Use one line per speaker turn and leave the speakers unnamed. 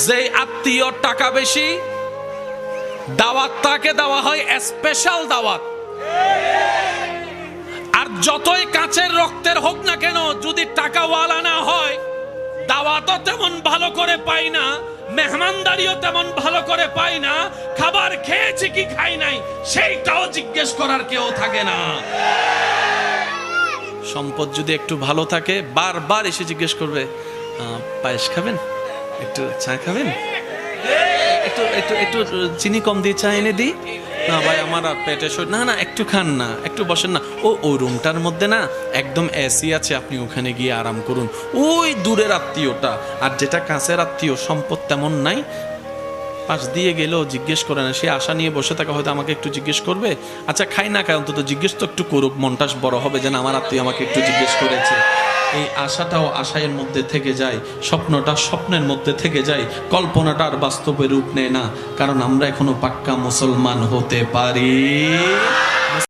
যে আত্মীয় টাকা বেশি, দাওয়াত তাকে দেওয়া হয় স্পেশাল দাওয়াত। আর যতই কাছের রক্তের হোক না কেন, যদি টাকাওয়ালা না হয়, দাওয়াতও তেমন ভালো করে পাই না, মেহমানদারিও তেমন ভালো করে পাই না, খাবার খেয়েছি কি খাই নাই সেইটাও জিজ্ঞেস করার কেউ থাকে না। সম্পদ যদি একটু ভালো থাকে, বারবার এসে জিজ্ঞেস করবে, পায়েস খাবেন, একটু চা খাবেন, একটু একটু একটু চিনি কম দিয়ে চা এনে দিই, না ভাই আমার আর পেটে না না একটু খান না, একটু বসেন না, ওই রুমটার মধ্যে না একদম এসি আছে, আপনি ওখানে গিয়ে আরাম করুন। ওই দূরের আত্মীয়টা। আর যেটা কাছের আত্মীয়, সম্পদ তেমন নাই, পাশ দিয়ে গেলেও জিজ্ঞেস করে না, সে আশা নিয়ে বসে থাকে হয়তো আমাকে একটু জিজ্ঞেস করবে। আচ্ছা খাই না খাই, অন্তত জিজ্ঞেস তো একটু করুক, মনটা বড় হবে যেন আমার আত্মীয় আমাকে একটু জিজ্ঞেস করেছে। এই আশাটাও আশায়ের মধ্যে থেকে যায়, স্বপ্নটা স্বপ্নের মধ্যে থেকে যায়, কল্পনাটা আর বাস্তবে রূপ নেয় না, কারণ আমরা এখনো পাক্কা মুসলমান হতে পারি।